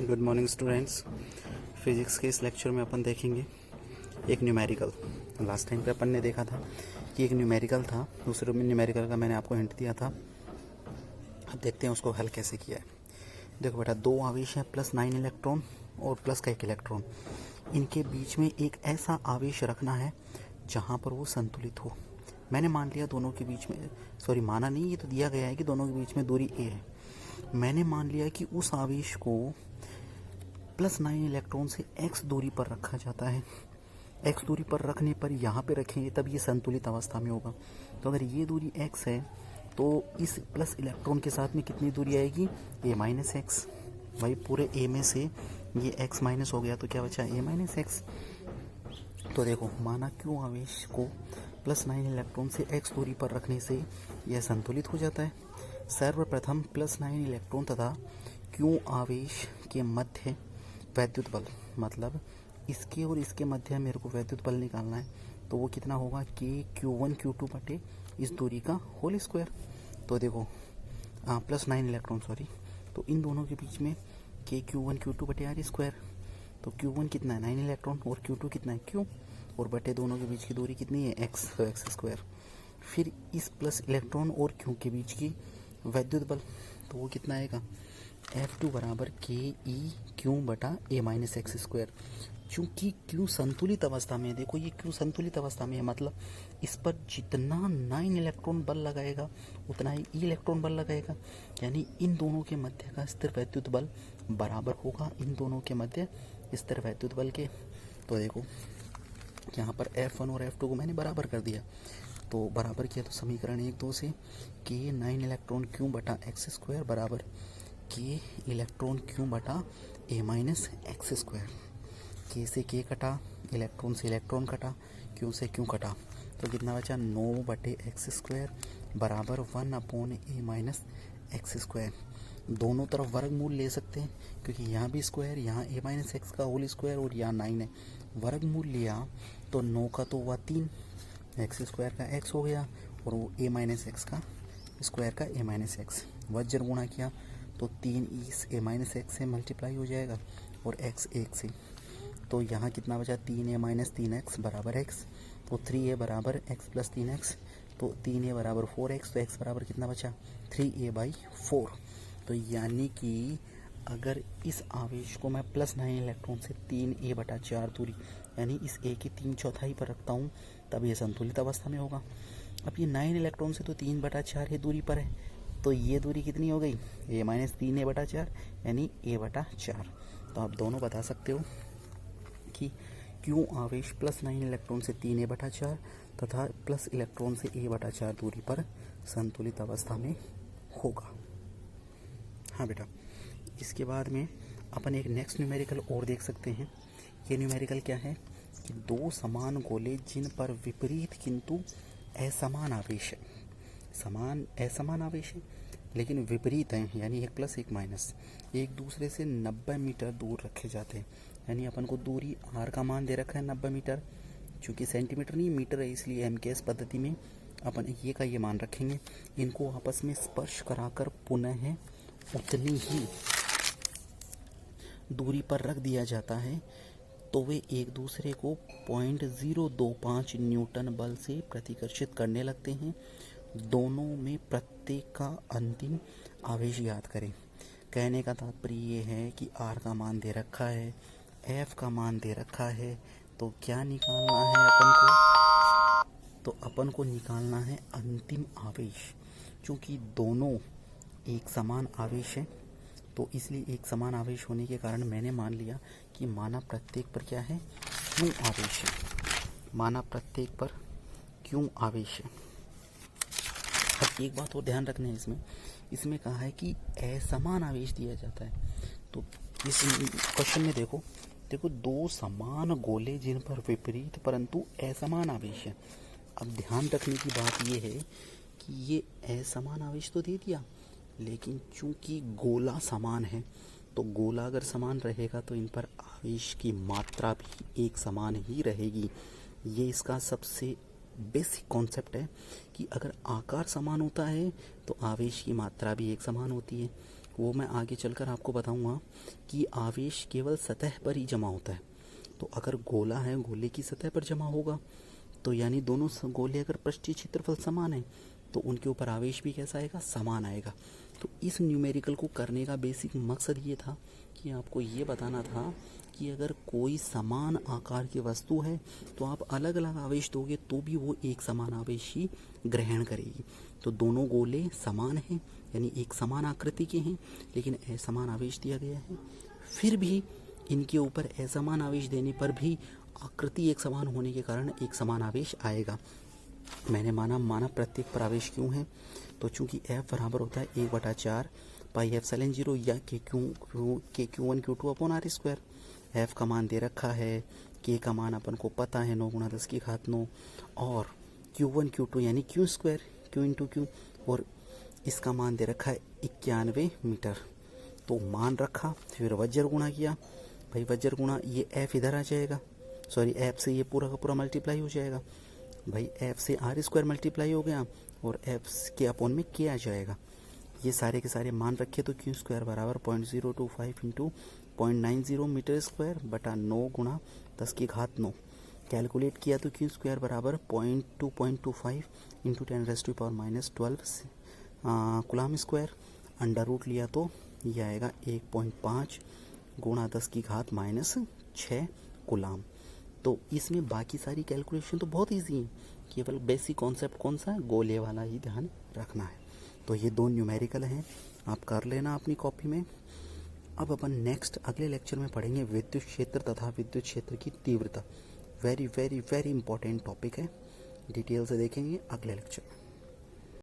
Good morning students. Physics के इस lecture में अपन देखेंगे एक न्यूमेरिकल। लास्ट टाइम पे अपन ने देखा था कि एक न्यूमेरिकल था, दूसरे में न्यूमेरिकल का मैंने आपको हिंट दिया था। अब देखते हैं उसको हल कैसे किया है। देखो बेटा, दो आवेश हैं, +9 इलेक्ट्रॉन और प्लस का 1 इलेक्ट्रॉन। इनके बीच में एक ऐसा आवेश रखना है जहाँ पर वो संतुलित हो। मैंने मान लिया दोनों के बीच में, सॉरी माना नहीं, ये तो दिया गया है कि दोनों के बीच में दूरी a है। मैंने मान लिया कि उस आवेश को +9 इलेक्ट्रॉन से x दूरी पर रखा जाता है। x दूरी पर रखने पर यहाँ पे रखेंगे तब ये संतुलित अवस्था में होगा। तो अगर ये दूरी x है तो इस प्लस इलेक्ट्रॉन के साथ में कितनी दूरी आएगी, a-x। भाई पूरे a में से ये x माइनस हो गया तो क्या बचा, a-x। तो देखो, माना क्यों आवेश को +9 इलेक्ट्रॉन से x दूरी पर रखने से यह संतुलित हो जाता है। सर्वप्रथम +9 इलेक्ट्रॉन तथा क्यों आवेश के मध्य वैद्युत बल, मतलब इसके और इसके मध्य मेरे को वैद्युत बल निकालना है, तो वो कितना होगा, Q1 Q2 बटे इस दूरी का होल स्क्वायर। तो देखो +9 इलेक्ट्रॉन, सॉरी, तो इन दोनों के बीच में Q1 Q2 बटे आर स्क्वायर। तो Q1 कितना है, 9 इलेक्ट्रॉन, और Q2 कितना है, Q, और बटे दोनों के बीच की दूरी कितनी है, x, तो x स्क्वायर। फिर इस प्लस इलेक्ट्रॉन और Q के बीच की वैद्युत बल, तो वो कितना आएगा, F2 बराबर KE बटा a-x स्क्वायर। चूँकि Q संतुलित अवस्था में है, देखो ये Q संतुलित अवस्था में है, मतलब इस पर जितना 9 इलेक्ट्रॉन बल लगाएगा उतना ही E इलेक्ट्रॉन बल लगाएगा, यानी इन दोनों के मध्य का स्थिर वैद्युत बल बराबर होगा इन दोनों के मध्य स्थिर वैद्युत बल के। तो देखो यहाँ पर F1 और F2 को मैंने बराबर कर दिया, तो बराबर किया तो समीकरण 1-2 से K9 इलेक्ट्रॉन Q बटा x स्क्वायर बराबर K इलेक्ट्रॉन Q बटा a-x स्क्वायर। K से K कटा, इलेक्ट्रॉन से इलेक्ट्रॉन कटा, Q से Q कटा, तो कितना बचा, 9 बटे x स्क्वायर बराबर 1/a-x स्क्वायर। दोनों तरफ वर्गमूल ले सकते हैं क्योंकि यहाँ भी स्क्वायर, यहाँ a-x का होल स्क्वायर और यहाँ 9 है। वर्गमूल लिया तो 9 का तो हुआ 3, x स्क्वायर का x हो गया, और वो a-x का स्क्वायर का a-x। वज्र गुणा किया तो 3 इस a-x से मल्टीप्लाई हो जाएगा और x 1 से, तो यहाँ कितना बचा, 3a-3x बराबर x, तो 3a बराबर x प्लस 3x, तो 3a बराबर 4x, तो x बराबर कितना बचा, 3a/4। तो यानी कि अगर इस आवेश को मैं +9 इलेक्ट्रॉन से 3a/4 दूरी, यानी इस a की 3/4 पर रखता हूँ, तब ये संतुलित अवस्था में होगा। अब ये 9 इलेक्ट्रॉन से तो 3/4 ये दूरी पर है, तो ये दूरी कितनी हो गई, a-3a/4, यानी a/4। तो आप दोनों बता सकते हो कि क्यों आवेश +9 इलेक्ट्रॉन से 3a/4 तथा प्लस इलेक्ट्रॉन से a/4 दूरी पर संतुलित अवस्था में होगा। हाँ बेटा, इसके बाद में अपन एक नेक्स्ट न्यूमेरिकल और देख सकते हैं। ये न्यूमेरिकल क्या है कि दो समान गोले जिन पर विपरीत किंतु असमान आवेश है, असमान आवेश है लेकिन विपरीत हैं, यानी एक प्लस एक माइनस, एक दूसरे से 90 मीटर दूर रखे जाते हैं। यानी अपन को दूरी r का मान दे रखा है 90 मीटर, चूँकि सेंटीमीटर नहीं मीटर है, इसलिए MKS पद्धति में अपन ये का ये मान रखेंगे। इनको आपस में स्पर्श कराकर पुनः उतनी ही दूरी पर रख दिया जाता है, तो वे एक दूसरे को 0.025 न्यूटन बल से प्रतिकर्षित करने लगते हैं। दोनों में प्रत्येक का अंतिम आवेश ज्ञात करें। कहने का तात्पर्य ये है कि R का मान दे रखा है, F का मान दे रखा है, तो क्या निकालना है अपन को, तो अपन को निकालना है अंतिम आवेश। क्योंकि दोनों एक समान आवेश है, तो इसलिए एक समान आवेश होने के कारण मैंने मान लिया कि माना प्रत्येक पर क्या है, क्यों आवेश है, माना प्रत्येक पर क्यों आवेश है। अब एक बात और ध्यान रखना है, इसमें कहा है कि असमान आवेश दिया जाता है। तो इस क्वेश्चन में देखो दो समान गोले जिन पर विपरीत परंतु असमान आवेश है। अब ध्यान रखने की बात यह है कि ये असमान आवेश तो दे दिया, लेकिन चूंकि गोला समान है, तो गोला अगर समान रहेगा तो इन पर आवेश की मात्रा भी एक समान ही रहेगी। ये इसका सबसे बेसिक कॉन्सेप्ट है कि अगर आकार समान होता है तो आवेश की मात्रा भी एक समान होती है। वो मैं आगे चलकर आपको बताऊंगा कि आवेश केवल सतह पर ही जमा होता है। तो अगर गोला है, गोले की सतह पर जमा होगा, तो यानी दोनों गोले अगर पृष्ठीय क्षेत्रफल समान है तो उनके ऊपर आवेश भी कैसा आएगा, समान आएगा। तो इस न्यूमेरिकल को करने का बेसिक मकसद ये था कि आपको ये बताना था कि अगर कोई समान आकार की वस्तु है तो आप अलग अलग आवेश दोगे तो भी वो एक समान आवेश ही ग्रहण करेगी। तो दोनों गोले समान हैं, यानी एक समान आकृति के हैं, लेकिन असमान आवेश दिया गया है। फिर भी इनके ऊपर असमान आवेश देने पर भी आकृति एक समान होने के कारण एक समान आवेश आएगा। मैंने माना प्रत्येक पर आवेश क्यों है, तो चूंकि F बराबर होता है 1/4 पाई एप्सिलॉन 0 या Q1 Q2 upon R square. F का मान दे रखा है, K का मान अपन को पता है 9 × 10⁹ और Q1 Q2 यानी Q square, Q into Q, और इसका मान दे रखा है 91 मीटर। तो मान रखा, फिर वज्र गुणा किया, भाई वज्र गुणा ये F इधर आ जाएगा, सॉरी F से ये पूरा का पूरा मल्टीप्लाई हो जाएगा, भाई F से R स्क्वायर मल्टीप्लाई हो गया और F के अपॉन में K आ जाएगा। ये सारे के सारे मान रखे तो Q स्क्वायर बराबर 0.025 इंटू 0.90 मीटर स्क्वायर बटा 9 × 10⁹ कैलकुलेट किया तो Q स्क्वायर बराबर 0.225 into 10⁻⁻12 coulomb square. Under root लिया तो ये आएगा 1.5 × 10⁻⁻6 कूलम। तो इसमें बाकी सारी कैलकुलेशन तो बहुत इजी है, केवल बेसिक कॉन्सेप्ट कौन सा है, गोले वाला ही ध्यान रखना है। तो ये 2 न्यूमेरिकल हैं, आप कर लेना अपनी कॉपी में। अब अपन नेक्स्ट अगले लेक्चर में पढ़ेंगे विद्युत क्षेत्र तथा विद्युत क्षेत्र की तीव्रता। Very very very important topic है, डिटेल से देखेंगे अगले लेक्चर में।